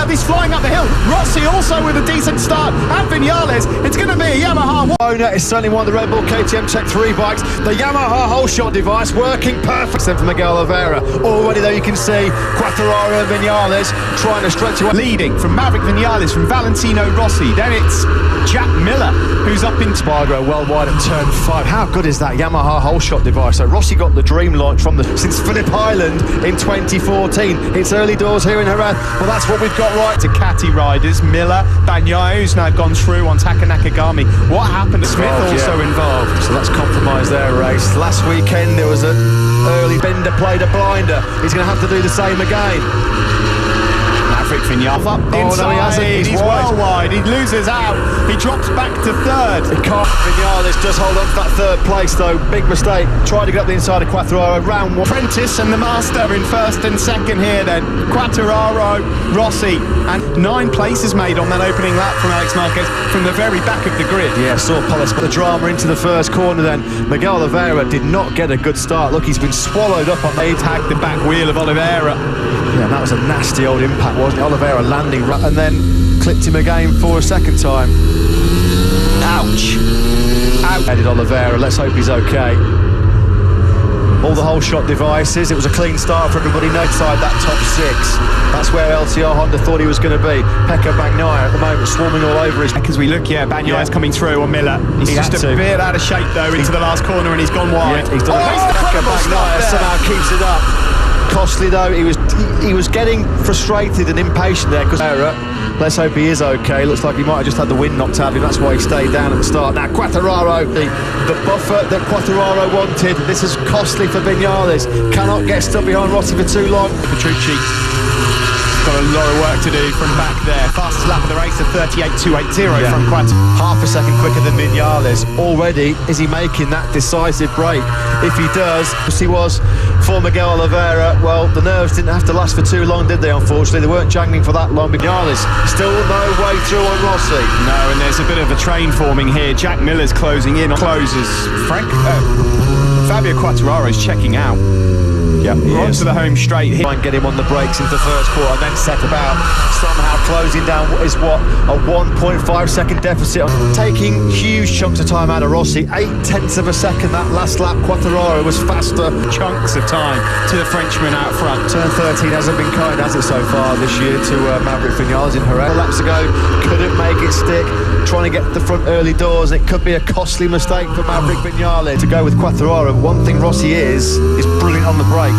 he's flying up the hill. Rossi also with a decent start. And Vinales, it's going to be a Yamaha. Owner is certainly one of the Red Bull KTM Tech 3 bikes. The Yamaha whole shot device working perfect. Then for Miguel Oliveira. Already though you can see Quartararo and Vinales trying to stretch away. Leading from Maverick Vinales, from Valentino Rossi. Then it's Jack Miller who's up in Spargo well wide at turn 5. How good is that Yamaha whole shot device? So Rossi got the dream launch since Phillip Island in 2014. It's early doors here in Jerez. Well, that's what we've got right. Ducati riders, Miller, Bagnaia, who's now gone through on Taka Nakagami. What happened to Smith also involved? So that's compromised their race. Last weekend there was an early bender played a blinder. He's going to have to do the same again. Maverick Vinales up inside. No, he hasn't. He's well wide. He loses out. He drops back to third. Vinales does hold on to that third place though. Big mistake. Tried to get up the inside of Quartararo. Round 1. Prentice and the Master in first and second here then. Quartararo, Rossi, and 9 places made on that opening lap from Alex Marquez from the very back of the grid. Yeah, saw Polis put the drama into the first corner then. Miguel Oliveira did not get a good start. Look, he's been swallowed up on the tagged the back wheel of Oliveira. Yeah, that was a nasty old impact, wasn't it? Oliveira landing and then clipped him again for a second time. Ouch. Headed Oliveira, let's hope he's okay. All the whole shot devices, it was a clean start for everybody outside that top 6. That's where LTR Honda thought he was going to be. Pecco Bagnaia at the moment swarming all over his... As we look, Bagnaia's coming through on Miller. He's just a bit out of shape though into the last corner and he's gone wide. Yeah, he's done Pecco Bagnaia somehow keeps it up. Costly though, he was getting frustrated and impatient there because let's hope he is okay. Looks like he might have just had the wind knocked out of him. That's why he stayed down at the start. Now Quartararo, the buffer that Quartararo wanted. This is costly for Vinales. Cannot get stuck behind Rossi for too long. Petrucci got a lot of work to do from back there. Fastest lap of the race of 38.280 from Quartararo. Half a second quicker than Vinales. Already is he making that decisive break? If he does, as he was for Miguel Oliveira, well, the nerves didn't have to last for too long, did they? Unfortunately, they weren't jangling for that long. Vinales still no way through on Rossi. No, and there's a bit of a train forming here. Jack Miller's closing in. Closes. Fabio Quartararo's checking out. Onto the home straight here. Try and get him on the brakes into the first quarter and then set about somehow closing down what is a 1.5 second deficit. Taking huge chunks of time out of Rossi. 0.8 of a second that last lap. Quartararo was faster. Chunks of time to the Frenchman out front. Turn 13 hasn't been kind, has it, so far this year to Maverick Vinales in Jerez. Laps ago, couldn't make it stick. Trying to get to the front early doors. It could be a costly mistake for Maverick Vinales to go with Quartararo. One thing Rossi is brilliant on the brakes.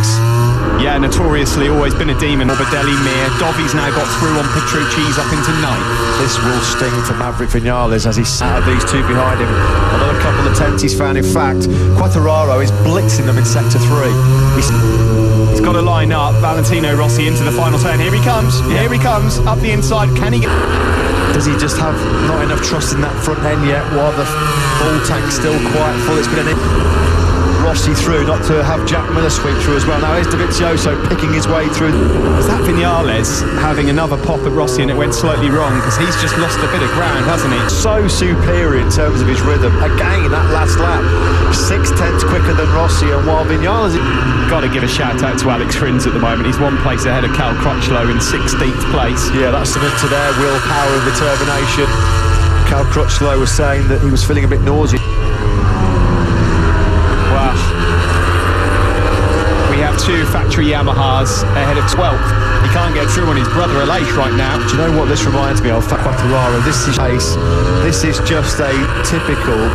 Yeah, notoriously always been a demon. Morbidelli, Mir, Dovi's now got through on Petrucci. He's up into 9th. This will sting for Maverick Vinales as he's out of these 2 behind him. Another couple of tenths he's found. In fact, Quartararo is blitzing them in sector 3. He's got to line up Valentino Rossi into the final turn. Here he comes. Here he comes up the inside. Can he get... Does he just have not enough trust in that front end yet while the full tank's still quite full? It's been Rossi through, not to have Jack Miller sweep through as well. Now here's Dovizioso picking his way through. Was that Vinales having another pop at Rossi and it went slightly wrong because he's just lost a bit of ground, hasn't he? So superior in terms of his rhythm. Again, that last lap, 0.6 quicker than Rossi, and while Vinales... Got to give a shout out to Alex Rins at the moment. He's 1 place ahead of Cal Crutchlow in 16th place. Yeah, that's something to their willpower and determination. Cal Crutchlow was saying that he was feeling a bit nauseous. We have 2 factory Yamahas ahead of 12th. He can't get through on his brother Aleix right now. Do you know what this reminds me of? Quartararo. This is just a typical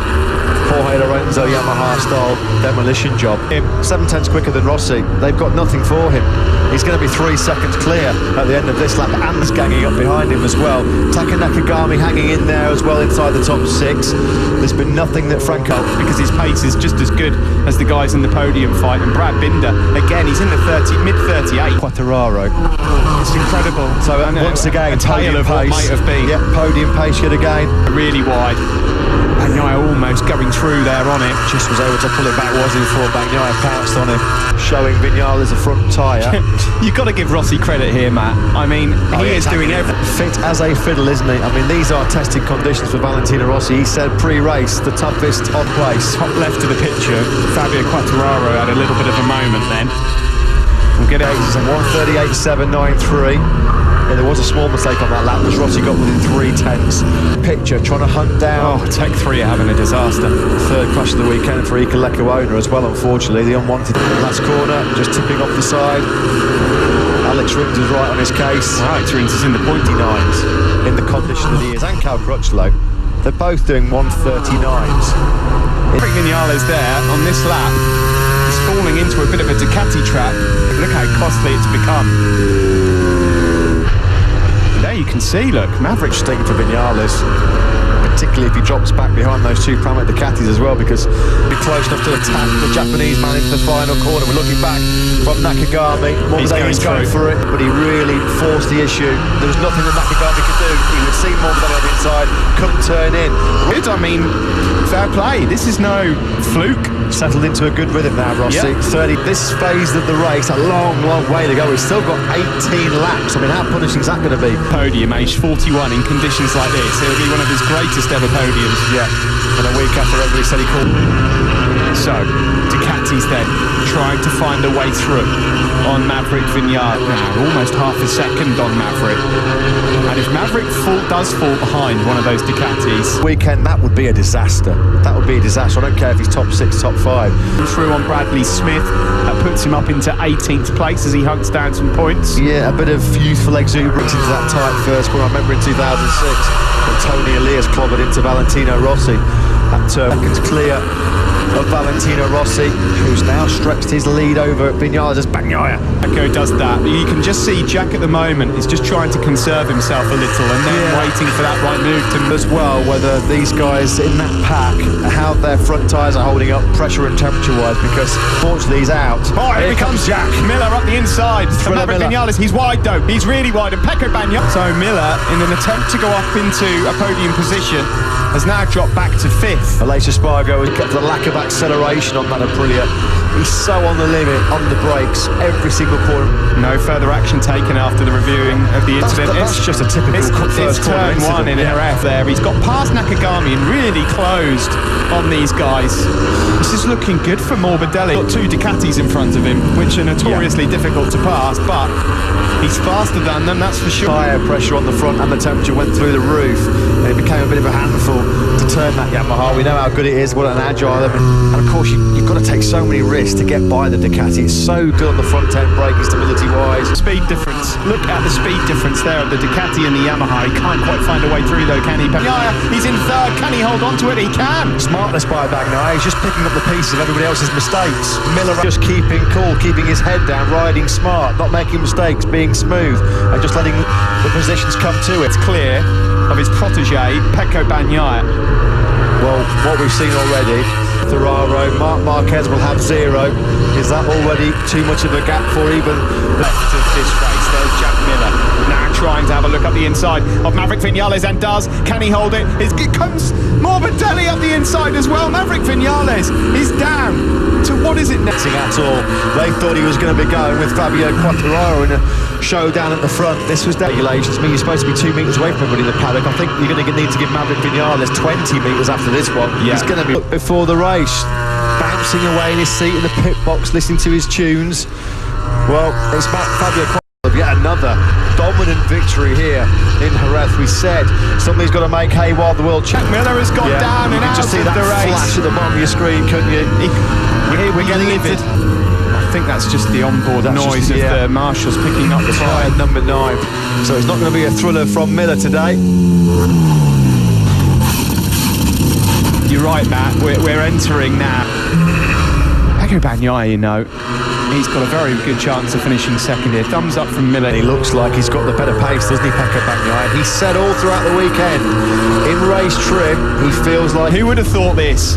Jorge Lorenzo Yamaha style demolition job. 0.7 quicker than Rossi. They've got nothing for him. He's going to be 3 seconds clear at the end of this lap, and he's ganging up behind him as well. Taka Nakagami hanging in there as well inside the top 6. There's been nothing that Franco, because his pace is just as good as the guys in the podium fight. And Brad Binder, again, he's in the mid-38. Quartararo. It's incredible. So once again, a tale of what might have been. Yeah, podium pace yet again. Really wide. Bagnaia almost going through there on it. Just was able to pull it back, wasn't he, before Bagnaia pounced on him, showing Vinales a front tyre. You've got to give Rossi credit here, Matt. I mean, he is doing everything. Fit as a fiddle, isn't he? I mean, these are tested conditions for Valentino Rossi. He said pre-race, the toughest on place. Top left of the picture, Fabio Quartararo had a little bit of a moment then. We'll get it. 1:38.793. Yeah, there was a small mistake on that lap, as Rossi got within 3/10. Picture trying to hunt down. Oh, Tech 3 are having a disaster. Third crash of the weekend for Ika Lekuona as well, unfortunately. The unwanted last corner, just tipping off the side. Alex Rins is right on his case. Right, Rins is in the pointy nines. In the condition that he is, and Cal Crutchlow. They're both doing 139s. Viñales there on this lap. He's falling into a bit of a Ducati trap. Look how costly it's become. There you can see, look, Maverick Sting for Viñales, particularly if he drops back behind those two Pramac Ducatis as well, because he'll be close enough to attack the Japanese man into the final corner. We're looking back from Nakagami. Morbidelli's going for it, but he really forced the issue. There was nothing that Nakagami could do. He would see Morbidelli on the inside, couldn't turn in. Good, I mean, fair play. This is no fluke. Settled into a good rhythm now, Rossi. Yep. 30. This phase of the race, a long, long way to go. We've still got 18 laps. I mean, how punishing is that going to be? Podium, age 41, in conditions like this. It'll be one of his greatest ever podiums. Yeah. And a week after everybody said he called. So, Ducati's then trying to find a way through on Maverick Viñales. Now, almost half a second on Maverick. And if Maverick does fall behind one of those Ducatis... Weekend, that would be a disaster. That would be a disaster. I don't care if he's top 6, top 5. Through on Bradley Smith, that puts him up into 18th place as he hunts down some points. Yeah, a bit of youthful exuberance into that tight first corner. I remember in 2006 when Tony Elias clobbered into Valentino Rossi. That seconds clear of Valentino Rossi, who's now stretched his lead over Viñales as Bagnaia. Pecco does that. You can just see Jack at the moment is just trying to conserve himself a little and then waiting for that right move to... As well, whether these guys in that pack, how their front tyres are holding up pressure and temperature-wise, because fortunately he's out. Oh, here comes Jack. Miller up the inside. Maverick Viñales, he's wide though. He's really wide. And Pecco Bagnaia. So Miller, in an attempt to go up into a podium position, has now dropped back to 5th. Aleix Espargo, the lack of acceleration on that Aprilia. He's so on the limit, on the brakes, every single corner. No further action taken after the reviewing of the incident. That's just a typical it's turn one in RF there. He's got past Nakagami and really closed on these guys. This is looking good for Morbidelli. Got 2 Ducatis in front of him, which are notoriously difficult to pass, but he's faster than them, that's for sure. Higher pressure on the front and the temperature went through the roof, and it became a bit of a handful to turn that Yamaha. We know how good it is, what an agile, and of course you've got to take so many risks to get by the Ducati. It's so good on the front end, braking stability wise. Speed difference, look at the speed difference there of the Ducati and the Yamaha. He can't quite find a way through though, can he? Bagnaia, he's in 3rd, can he hold on to it? He can! Smartness by Bagnaia, he's just picking up the pieces of everybody else's mistakes. Miller just keeping cool, keeping his head down, riding smart, not making mistakes, being smooth, and just letting the positions come to it. It's clear of his protege, Pecco Bagnaia. Well, what we've seen already, Ferraro, Marc Marquez will have 0. Is that already too much of a gap for even left of this race? There's Jack Miller now trying to have a look up the inside of Maverick Viñales, and does. Can he hold it? It comes Morbidelli up the inside as well. Maverick Viñales is down to what is it next? At all. They thought he was going to be going with Fabio Quartararo in a showdown at the front. This was regulations. I mean, you're supposed to be 2 metres away from everybody in the paddock. I think you're going to need to give Maverick Viñales 20 metres after this one. Yeah. He's going to be before the race, bouncing away in his seat in the pit box, listening to his tunes. Well, it's Fabio Quartararo. Yet another dominant victory here in Jerez. We said somebody's got to make hay while the world Jack Miller has gone down and out just see of that the race. Flash at the bottom of your screen, couldn't you? We're getting livid. I think that's just the onboard noise of the marshals picking up the tyre number 9. So it's not going to be a thriller from Miller today. You're right, Matt. We're entering now. Pecco Bagnaia, you know, he's got a very good chance of finishing 2nd here. Thumbs up from Miller. He looks like he's got the better pace, doesn't he, Pecco Bagnaia? He said all throughout the weekend, in race trim, he feels like... Who would have thought this?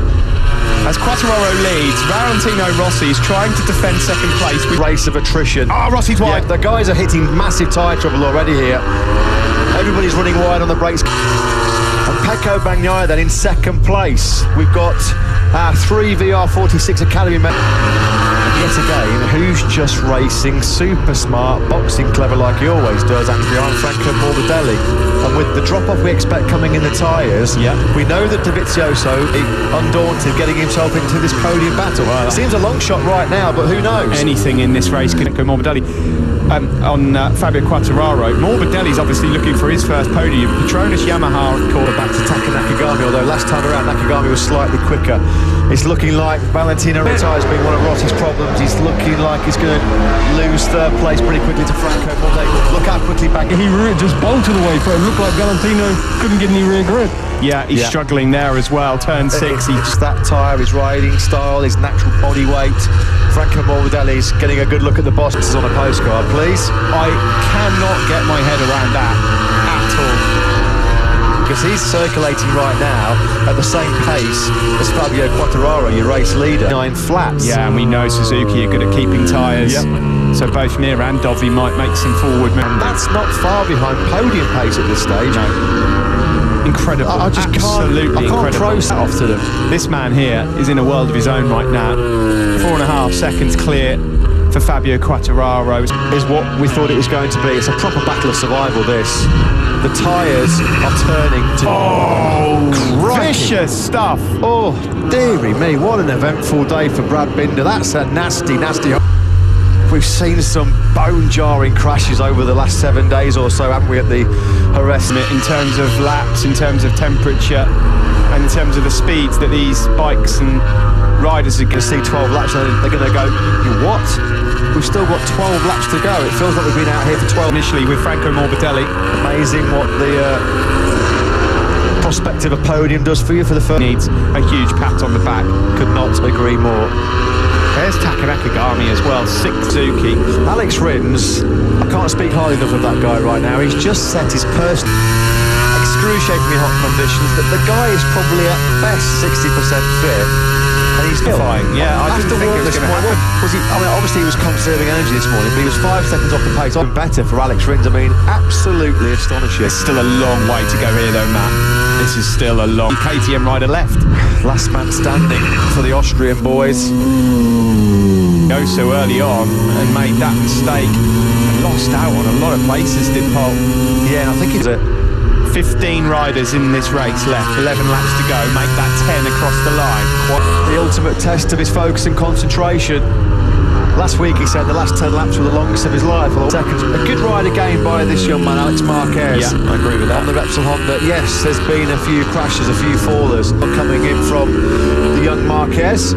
As Quartararo leads, Valentino Rossi is trying to defend 2nd place with race of attrition. Oh, Rossi's wide. Yeah, the guys are hitting massive tyre trouble already here. Everybody's running wide on the brakes. And Pecco Bagnaia then in 2nd place. We've got our 3 VR46 Academy members. Yet again, who's just racing super smart, boxing clever like he always does, Franco Morbidelli. And with the drop-off we expect coming in the tyres, we know that Dovizioso is undaunted getting himself into this podium battle. It seems a long shot right now, but who knows? Anything in this race can go Morbidelli. on Fabio Quartararo. Morbidelli's obviously looking for his first podium. Petronas Yamaha Quarter back to Taka Nakagami, although last time around Nakagami was slightly quicker. It's looking like Valentino Rossi has been one of Rossi's problems. He's looking like he's going to lose third place pretty quickly to Franco Morbidelli. Look how quickly back. He just bolted away from it. It looked like Valentino couldn't get any rear grip. Yeah, he's struggling there as well. Turn 6. He's that tyre, his riding style, his natural body weight. Franco Morbidelli's getting a good look at the boss. This is on a postcard, please. I cannot get my head around that at all. Because he's circulating right now at the same pace as Fabio Quartararo, your race leader. 9 flaps. Yeah, and we know Suzuki are good at keeping tyres. Yep. So both Mir and Dovi might make some forward movement. That's not far behind podium pace at this stage. No. Incredible. I just absolutely can't process that off to them. This man here is in a world of his own right now. 4.5 seconds clear for Fabio Quartararo. Is what we thought it was going to be. It's a proper battle of survival, this. The tyres are turning to... Oh, vicious stuff. Oh, dearie me, what an eventful day for Brad Binder. That's a nasty, nasty... We've seen some bone-jarring crashes over the last 7 days or so, haven't we, at the Jerez? In terms of laps, in terms of temperature, and in terms of the speeds that these bikes and riders are going to see 12 laps, and they're going to go, what? We've still got 12 laps to go. It feels like we've been out here for 12. Initially with Franco Morbidelli. Amazing what the prospect of a podium does for you for the first. Needs a huge pat on the back. Could not agree more. There's Taka Nakagami as well, 6 Suzuki. Alex Rins, I can't speak highly enough of that guy right now. He's just set his personal excruciatingly hot conditions that the guy is probably at best 60% fit. And he's fine. Yeah, I didn't think it was going to happen. Was he? I mean, obviously he was conserving energy this morning, but he was 5 seconds off the pace. Even better for Alex Rins. I mean, absolutely astonishing. There's still a long way to go here, though, Matt. This is still a long. KTM rider left. Last man standing for the Austrian boys. Go so early on and made that mistake and lost out on a lot of places, did Paul? Yeah, and I think it's 15 riders in this race left, 11 laps to go, make that 10 across the line. The ultimate test of his focus and concentration. Last week he said the last 10 laps were the longest of his life. Seconds. A good ride again by this young man, Alex Marquez. Yeah, I agree with that. On the Repsol Honda, yes, there's been a few crashes, a few fallers coming in from the young Marquez.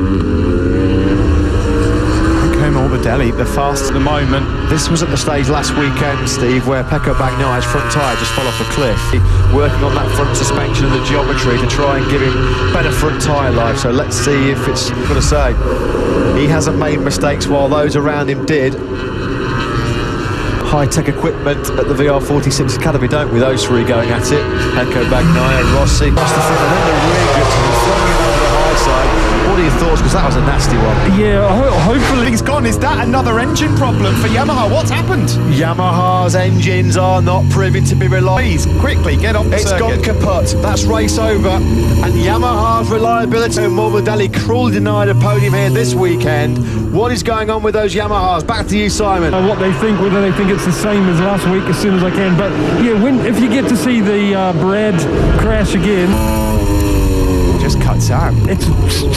Morbidelli, the fast at the moment. This was at the stage last weekend, Steve, where Pecco Bagnai's front tyre just fell off a cliff. Working on that front suspension and the geometry to try and give him better front tyre life. So let's see if it's going to say. He hasn't made mistakes while those around him did. High-tech equipment at the VR46 Academy, don't we? Those three going at it. Pecco Bagnai and Rossi. Across the front and then the rear grips and flung him over the high side. What are your thoughts? Because that was a nasty one. Yeah, hopefully he's gone. Is that another engine problem for Yamaha? What's happened? Yamaha's engines are not proving to be reliable. Please, quickly, get off the circuit. It's gone kaput. That's race over. And Yamaha's reliability. Morbidelli cruelly denied a podium here this weekend. What is going on with those Yamahas? Back to you, Simon. What they think, whether they think it's the same as last week, as soon as I can. But yeah, if you get to see the Brad crash again, just cuts out. It's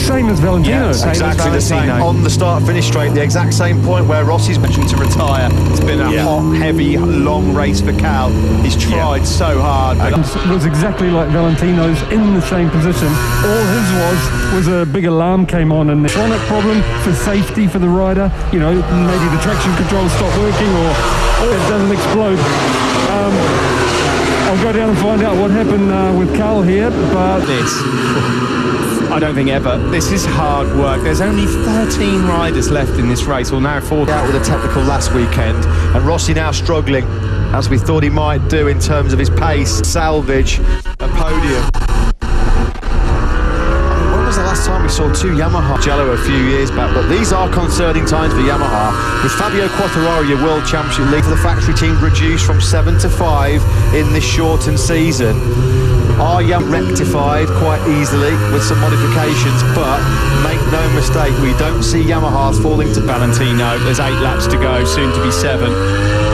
same as Valentino. Yeah, exactly the same. On the start-finish straight, the exact same point where Rossi's mentioned to retire. It's been a hot, heavy, long race for Cal. He's tried so hard. But it was exactly like Valentino's, in the same position. All his was a big alarm came on, and the chronic problem for safety for the rider. You know, maybe the traction control stopped working, or it doesn't explode. I'll go down and find out what happened with Carl here, but... I don't think ever. This is hard work. There's only 13 riders left in this race, or now 4. Out with a technical last weekend, and Rossi now struggling, as we thought he might do in terms of his pace, salvage a podium. When was the last time we saw 2 Yamaha Jello a few years back? But these are concerning times for Yamaha, with Fabio Quartararo, your World Championship lead for the factory team, reduced from 7 to 5 in this shortened season. Are Yamaha rectified quite easily with some modifications, but make no mistake, we don't see Yamahas falling to Valentino. There's 8 laps to go, soon to be 7.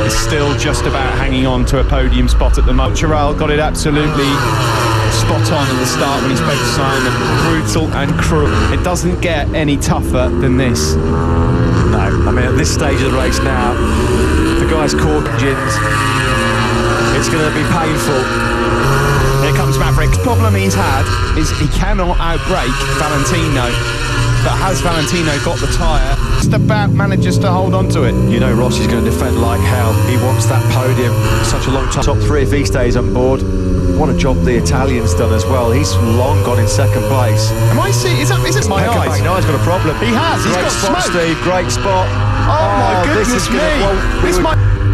Is still just about hanging on to a podium spot at the moment. Chiral got it absolutely spot on at the start when he spoke to Simon. Brutal and cruel. It doesn't get any tougher than this. No, I mean at this stage of the race now, the guy's caught engines. It's going to be painful. Here comes Maverick. The problem he's had is he cannot outbrake Valentino. But has Valentino got the tyre? Just about manages to hold on to it. You know Rossi's going to defend like hell. He wants that podium. Such a long time. Top 3 if he stays on board. What a job the Italian's done as well. He's long gone in second place. Am I seeing? Is it my eyes? Bagnaia has got a problem. He has. He's got spot, smoke. Steve. Great spot. Oh my goodness me!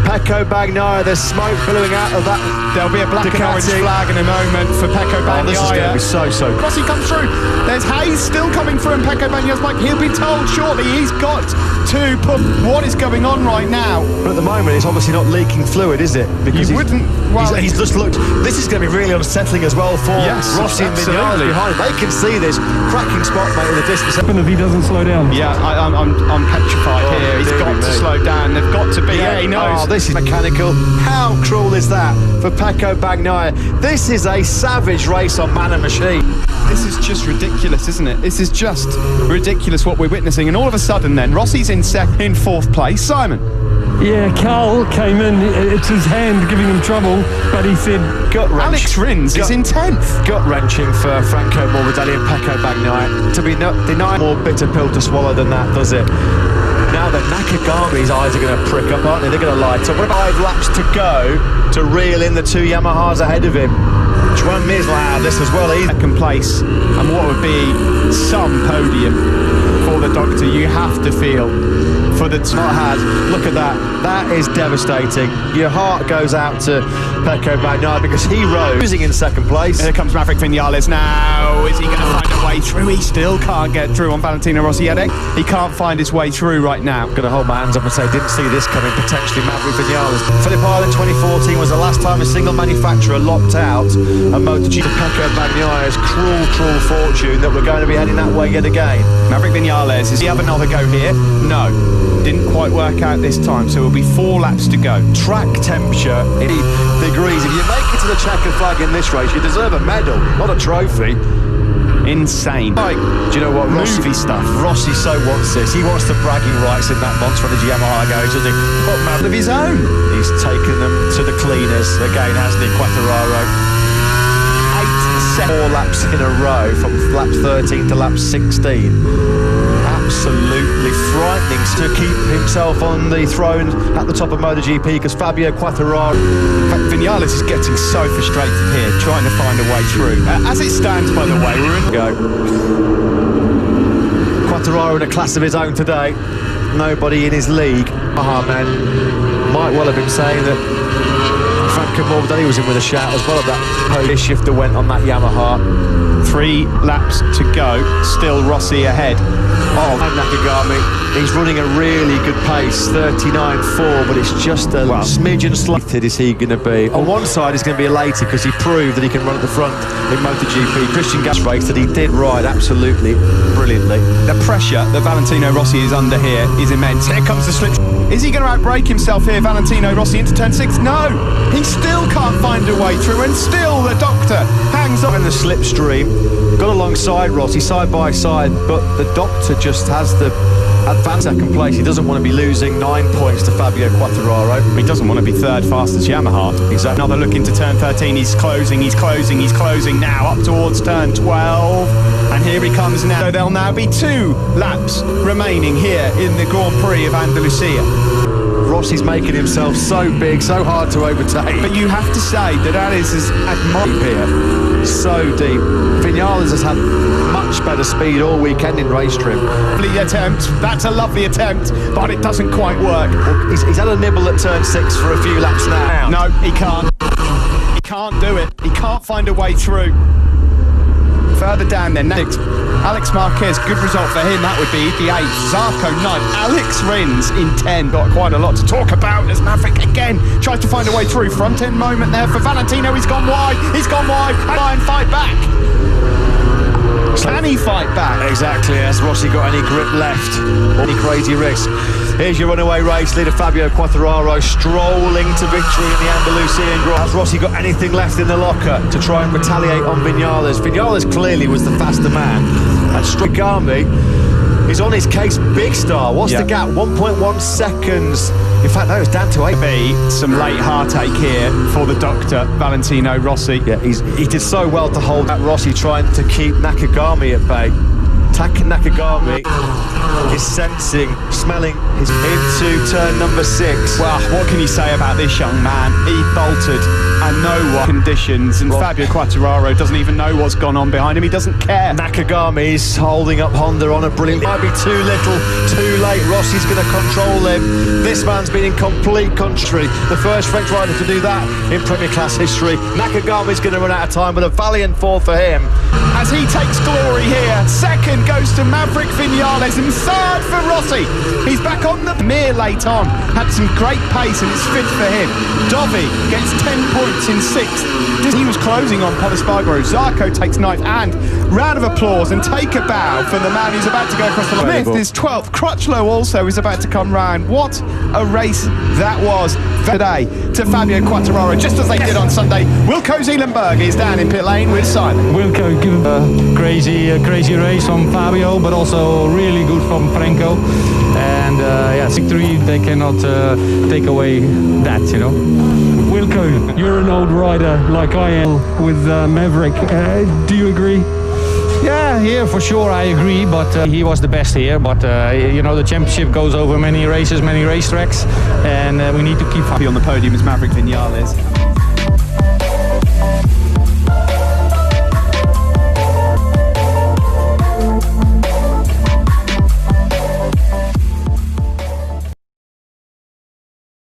Pecco Bagnaia, there's smoke billowing out of that. There'll be a black and orange flag in a moment for Pecco Bagnaia. This is going to be so Rossi comes through. There's haze still coming through in Pecco Bagnaia's bike. He'll be told shortly he's got to put what is going on right now. But at the moment, it's obviously not leaking fluid, is it? Because he's just looked. This is going to be really unsettling as well for Rossi and Vignales behind. They can see this cracking spot, mate, in the distance. If he doesn't slow down. Yeah, I'm petrified here. He's got to slow down. They've got to be. Yeah, he knows. Oh, this is mechanical. How cruel is that for Pecco Bagnaia? This is a savage race on man and machine. This is just ridiculous, isn't it? This is just ridiculous what we're witnessing. And all of a sudden then, Rossi's in 4th place. Simon. Yeah, Carl came in. It's his hand giving him trouble, but he said gut wrench. Alex Rins is in 10th. Gut wrenching for Franco Morbidelli and Pecco Bagnaia. To be denied more bitter pill to swallow than that, does it? Now that Nakagami's eyes are going to prick up, aren't they? They're going to light up. What about 5 laps to go to reel in the 2 Yamahas ahead of him? Juan Mir will have this as well. He's second place, and what would be some podium for the Doctor. You have to feel for the not had. Look at that. That is devastating. Your heart goes out to Pecco Bagnaia because he rose losing in second place. Here comes Maverick Vignales now. Is he going to find a way through? He still can't get through on Valentino Rossi. He can't find his way through right now. Going to hold my hands up and say, didn't see this coming, potentially Maverick Vignales. Phillip Island 2014 was the last time a single manufacturer locked out a MotoGP. Pecco Bagnaia's cruel fortune that we're going to be heading that way yet again. Maverick Vignales, does he have another go here? No. Didn't quite work out this time, so it'll be 4 laps to go. Track temperature in degrees. If you make it to the checkered flag in this race, you deserve a medal, not a trophy. Insane. Like, do you know what? Movie stuff. Rossi so wants this. He wants the bragging rights in that Monster Energy Yamaha garage, doesn't he? But man of his own. He's taken them to the cleaners again, hasn't he? Quartararo. 4 laps in a row from lap 13 to lap 16. Absolutely frightening to keep himself on the throne at the top of MotoGP because Fabio Quartararo. Vignales is getting so frustrated here, trying to find a way through. As it stands, by the way, we're in go. Quartararo in a class of his own today. Nobody in his league. Man might well have been saying that Franco Morbidelli was in with a shout as well of that pole shift that went on that Yamaha. 3 laps to go, still Rossi ahead. Oh, Nakagami, he's running a really good pace, 39.4, but it's just a smidgen slighted is he going to be. On one side he's going to be elated because he proved that he can run at the front in MotoGP. Christian Gas race that he did ride absolutely brilliantly. The pressure that Valentino Rossi is under here is immense. Here comes the slip. Is he going to outbrake himself here, Valentino Rossi, into turn 6? No! He still can't find a way through, and still the Doctor hangs on in the slipstream. Got alongside Rossi, side by side, but the Doctor just has the advanced second place. He doesn't want to be losing 9 points to Fabio Quartararo. He doesn't want to be 3rd fastest Yamaha. Exactly. Another look into turn 13. He's closing now up towards turn 12. And here he comes now. So there'll now be 2 laps remaining here in the Grand Prix of Andalusia. Rossi's making himself so big, so hard to overtake. But you have to say that is admirable here. So deep. Vignales has had much better speed all weekend in race trim. Lovely attempt. That's a lovely attempt, but it doesn't quite work. Well, he's had a nibble at turn 6 for a few laps now. No, he can't. He can't do it. He can't find a way through. Further down then, next, Alex Marquez, good result for him, that would be the 8th, Zarco 9th, Alex Rins in 10. Got quite a lot to talk about as Maverick again tries to find a way through. Front end moment there for Valentino, he's gone wide, and fight back. Can he fight back? Exactly, has Rossi got any grip left? Any crazy risk? Here's your runaway race leader Fabio Quartararo strolling to victory in the Andalusian Grand. Has Rossi got anything left in the locker to try and retaliate on Vignales? Vignales clearly was the faster man. And Strigami He's on his case, big star. What's the gap? 1.1 seconds. In fact, no, it's down to 8. Be some late heartache here for the doctor, Valentino Rossi. Yeah, he did so well to hold that Rossi, trying to keep Nakagami at bay. Nakagami is sensing, smelling his into turn number 6. Well, what can you say about this young man? He bolted and no conditions, and Fabio Quartararo doesn't even know what's gone on behind him. He doesn't care. Nakagami's holding up Honda on a brilliant. Might be too little, too late. Rossi's going to control him. This man's been in complete country. The first French rider to do that in Premier Class history. Nakagami's going to run out of time, but a valiant fall for him. As he takes glory here, second goes to Maverick Vinales, and third for Rossi. He's back on the mere late on. Had some great pace, and it's fit for him. Dovi gets 10 points in 6th. He was closing on Polispargaro. Zarco takes 9th, and round of applause and take a bow for the man who's about to go across the line. Smith is 12th. Crutchlow also is about to come round. What a race that was today to Fabio Quartararo, just as they did on Sunday. Wilco Zeelenberg is down in pit lane with Simon. Wilco give a crazy race from Fabio, but also really good from Franco. And victory, they cannot take away that, you know. Wilco, you're an old rider like I am with Maverick. Do you agree? Yeah, for sure, I agree, but he was the best here. But, you know, the championship goes over many races, many racetracks, and we need to keep... Happy on the podium is Maverick Vinales.